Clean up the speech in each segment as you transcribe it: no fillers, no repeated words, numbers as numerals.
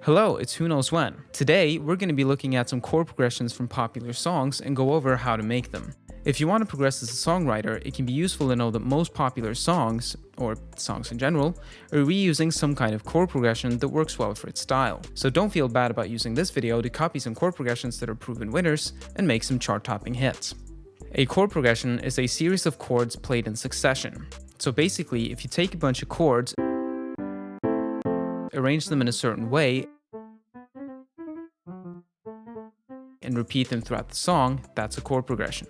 Hello, it's Who Knows When. Today, we're going to be looking at some chord progressions from popular songs and go over how to make them. If you want to progress as a songwriter, it can be useful to know that most popular songs, or songs in general, are reusing some kind of chord progression that works well for its style. So don't feel bad about using this video to copy some chord progressions that are proven winners and make some chart-topping hits. A chord progression is a series of chords played in succession. So basically, if you take a bunch of chords, arrange them in a certain way, and repeat them throughout the song, that's a chord progression.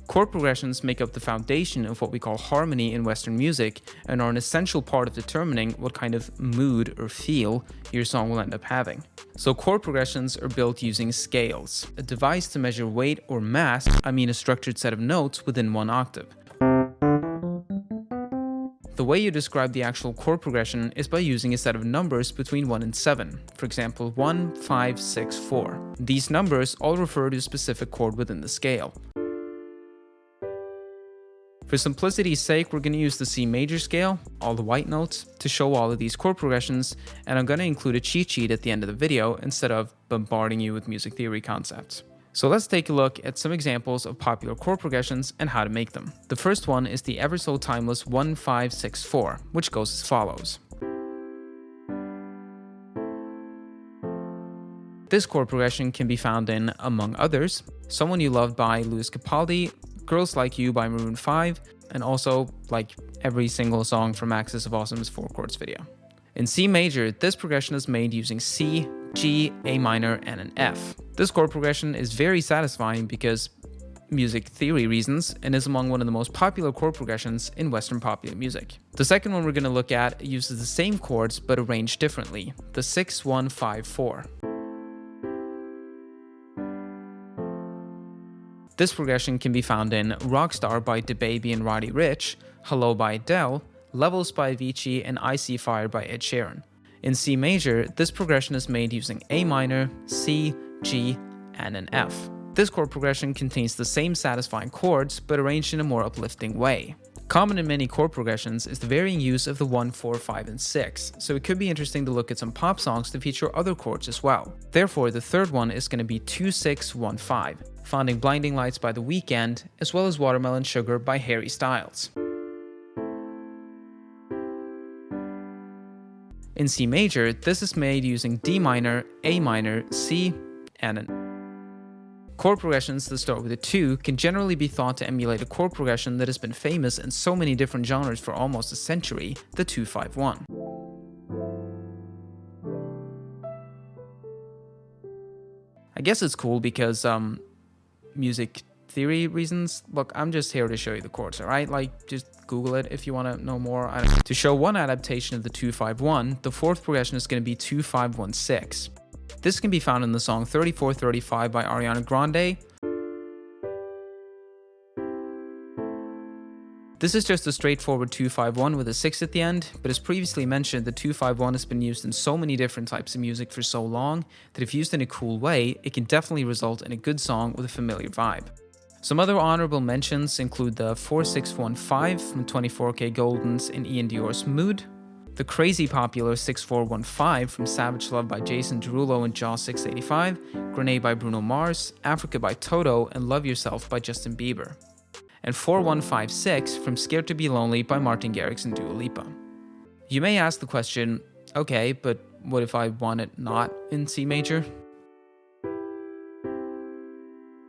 Chord progressions make up the foundation of what we call harmony in Western music and are an essential part of determining what kind of mood or feel your song will end up having. So chord progressions are built using scales, a device to measure weight or mass, a structured set of notes within one octave. The way you describe the actual chord progression is by using a set of numbers between 1 and 7, for example 1, 5, 6, 4. These numbers all refer to a specific chord within the scale. For simplicity's sake, we're going to use the C major scale, all the white notes, to show all of these chord progressions, and I'm going to include a cheat sheet at the end of the video instead of bombarding you with music theory concepts. So let's take a look at some examples of popular chord progressions and how to make them. The first one is the ever so timeless 1, 5, 6, 4, which goes as follows. This chord progression can be found in, among others, Someone You Loved by Lewis Capaldi, Girls Like You by Maroon 5, and also, like every single song from Axis of Awesome's 4 chords video. In C major, this progression is made using C, G, A minor, and an F. This chord progression is very satisfying because music theory reasons and is among one of the most popular chord progressions in Western popular music. The second one we're going to look at uses the same chords but arranged differently, the 6, 1, 5, 4. This progression can be found in Rockstar by DaBaby and Roddy Ricch, Hello by Adele, Levels by Avicii, and I See Fire by Ed Sheeran. In C major, this progression is made using A minor, C, G, and an F. This chord progression contains the same satisfying chords, but arranged in a more uplifting way. Common in many chord progressions is the varying use of the 1, 4, 5, and 6, so it could be interesting to look at some pop songs to feature other chords as well. Therefore, the third one is going to be 2, 6, 1, 5, found in Blinding Lights by The Weeknd, as well as Watermelon Sugar by Harry Styles. In C major, this is made using D minor, A minor, C, and an. Chord progressions that start with a 2 can generally be thought to emulate a chord progression that has been famous in so many different genres for almost a century, the 2-5-1. I guess it's cool because, music theory reasons. Look, I'm just here to show you the chords, alright? Like, just Google it if you want to know more. To show one adaptation of the 2-5-1, the fourth progression is going to be 2-5-1-6. This can be found in the song 3435 by Ariana Grande. This is just a straightforward 2-5-1 with a 6 at the end, but as previously mentioned, the 2-5-1 has been used in so many different types of music for so long that if used in a cool way, it can definitely result in a good song with a familiar vibe. Some other honorable mentions include the 4-6-1-5 from 24kGoldn's and Ian Dior's Mood, the crazy popular 6-4-1-5 from Savage Love by Jason Derulo and Jaws 685, Grenade by Bruno Mars, Africa by Toto, and Love Yourself by Justin Bieber, and 4-1-5-6 from Scared to Be Lonely by Martin Garrix and Dua Lipa. You may ask the question, okay, but what if I want it not in C major?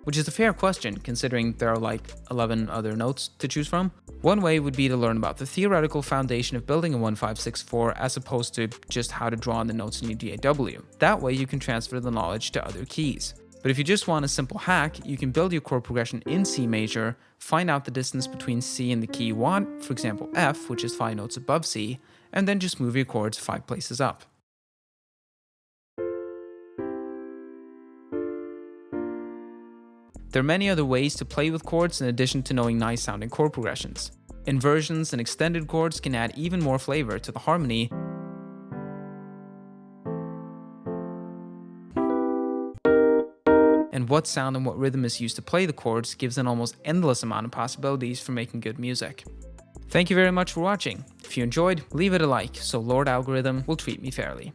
Which is a fair question, considering there are like 11 other notes to choose from. One way would be to learn about the theoretical foundation of building a 1-5-6-4 as opposed to just how to draw on the notes in your DAW. That way you can transfer the knowledge to other keys. But if you just want a simple hack, you can build your chord progression in C major, find out the distance between C and the key you want, for example F, which is 5 notes above C, and then just move your chords 5 places up. There are many other ways to play with chords in addition to knowing nice sounding chord progressions. Inversions and extended chords can add even more flavor to the harmony. And what sound and what rhythm is used to play the chords gives an almost endless amount of possibilities for making good music. Thank you very much for watching. If you enjoyed, leave it a like so Lord Algorithm will treat me fairly.